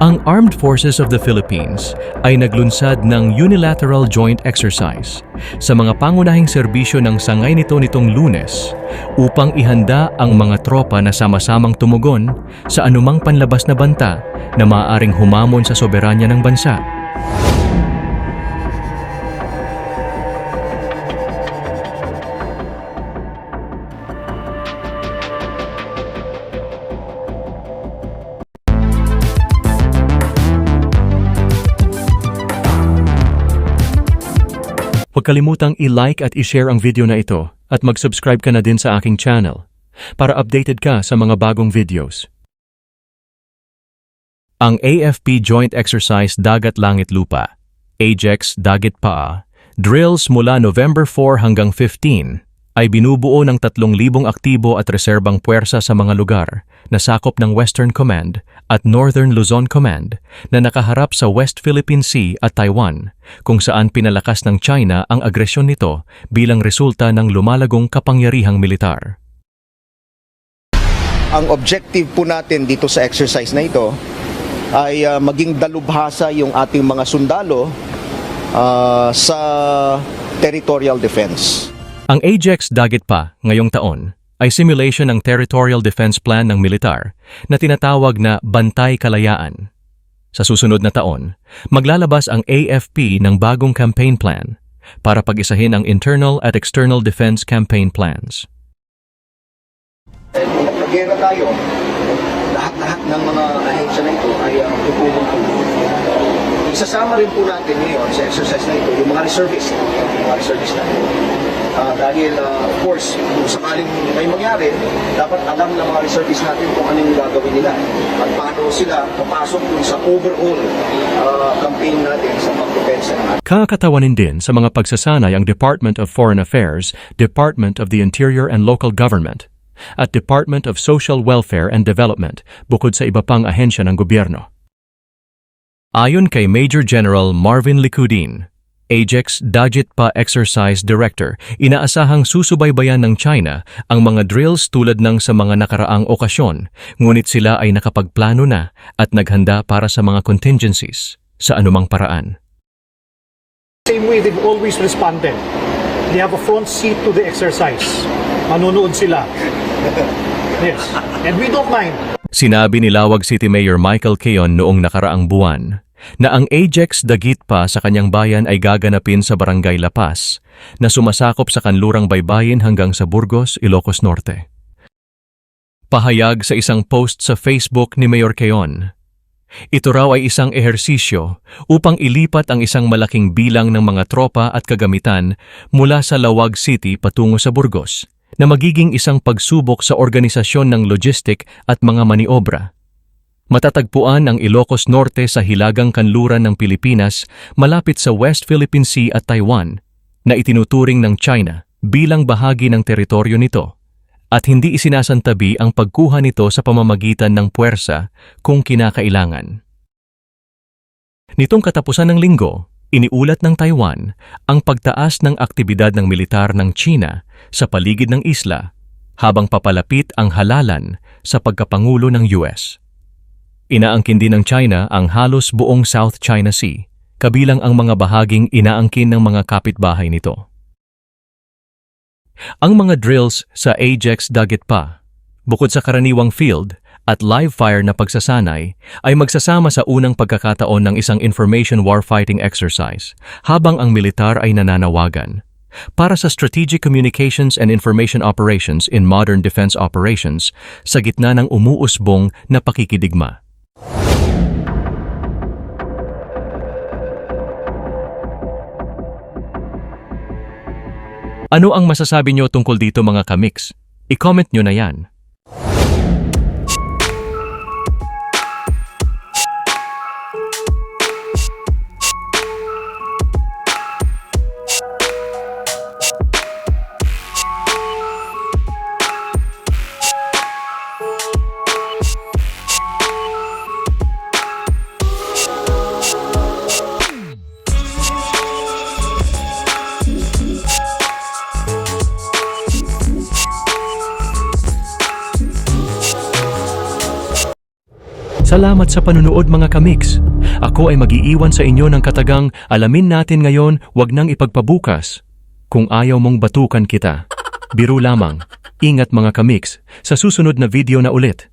Ang Armed Forces of the Philippines ay naglunsad ng Unilateral Joint Exercise sa mga pangunahing serbisyo ng sangay nitong Lunes upang ihanda ang mga tropa na sama-samang tumugon sa anumang panlabas na banta na maaaring humamon sa soberanya ng bansa. Huwag kalimutang i-like at i-share ang video na ito at mag-subscribe ka na din sa aking channel para updated ka sa mga bagong videos. Ang AFP Joint Exercise Dagat Langit Lupa, Ajex Dagit Paa, drills mula November 4 hanggang 15 ay binubuo ng 3,000 aktibo at reserbang puwersa sa mga lugar na sakop ng Western Command at Northern Luzon Command na nakaharap sa West Philippine Sea at Taiwan, kung saan pinalakas ng China ang agresyon nito bilang resulta ng lumalagong kapangyarihang militar. Ang objective po natin dito sa exercise na ito ay maging dalubhasa yung ating mga sundalo sa territorial defense. Ang Ajex Dagit Pa ngayong taon ay simulation ng Territorial Defense Plan ng militar na tinatawag na Bantay Kalayaan. Sa susunod na taon, maglalabas ang AFP ng bagong campaign plan para pag-isahin ang internal at external defense campaign plans. Pag-gera tayo, lahat-lahat ng mga ahensya na ito ay tutulong po. Isasama rin po natin ngayon sa exercise na ito yung mga reservists natin. Dahil of course, kung sakaling may mangyari, dapat alam ng mga reservists natin kung ano yung gagawin nila at paano sila papasok dun sa overall campaign natin sa pagdepensa ng atin. Kakatawanin din sa mga pagsasanay ang Department of Foreign Affairs, Department of the Interior and Local Government, at Department of Social Welfare and Development bukod sa iba pang ahensya ng gobyerno. Ayon kay Major General Marvin Licudin, Ajex Dagit Pa Exercise Director, inaasahang susubaybayan ng China ang mga drills tulad ng sa mga nakaraang okasyon, ngunit sila ay nakapagplano na at naghanda para sa mga contingencies sa anumang paraan. Same way they've always responded. They have a front seat to the exercise. Manonood sila. Yes. And we don't mind. Sinabi ni Lawag City Mayor Michael Keon noong nakaraang buwan na ang Ajex Dagit Pa sa kanyang bayan ay gaganapin sa Barangay La Paz na sumasakop sa kanlurang baybayin hanggang sa Burgos, Ilocos Norte. Pahayag sa isang post sa Facebook ni Mayor Keon, ito raw ay isang ehersisyo upang ilipat ang isang malaking bilang ng mga tropa at kagamitan mula sa Lawag City patungo sa Burgos na magiging isang pagsubok sa organisasyon ng logistic at mga maniobra. Matatagpuan ang Ilocos Norte sa hilagang kanluran ng Pilipinas malapit sa West Philippine Sea at Taiwan na itinuturing ng China bilang bahagi ng teritoryo nito at hindi isinasantabi ang pagkuha nito sa pamamagitan ng puwersa kung kinakailangan. Nitong katapusan ng linggo, iniulat ng Taiwan ang pagtaas ng aktibidad ng militar ng China sa paligid ng isla habang papalapit ang halalan sa pagkapangulo ng US. Inaangkin din ng China ang halos buong South China Sea, kabilang ang mga bahaging inaangkin ng mga kapitbahay nito. Ang mga drills sa Ajex Dagit Pa, bukod sa karaniwang field at live fire na pagsasanay, ay magsasama sa unang pagkakataon ng isang information warfighting exercise habang ang militar ay nananawagan para sa strategic communications and information operations in modern defense operations sa gitna ng umuusbong na pakikidigma. Ano ang masasabi nyo tungkol dito mga kamix? I-comment nyo na yan. Salamat sa panunood mga kamix. Ako ay mag-iiwan sa inyo ng katagang alamin natin ngayon, wag nang ipagpabukas. Kung ayaw mong batukan kita. Biro lamang. Ingat mga kamix, sa susunod na video na ulit.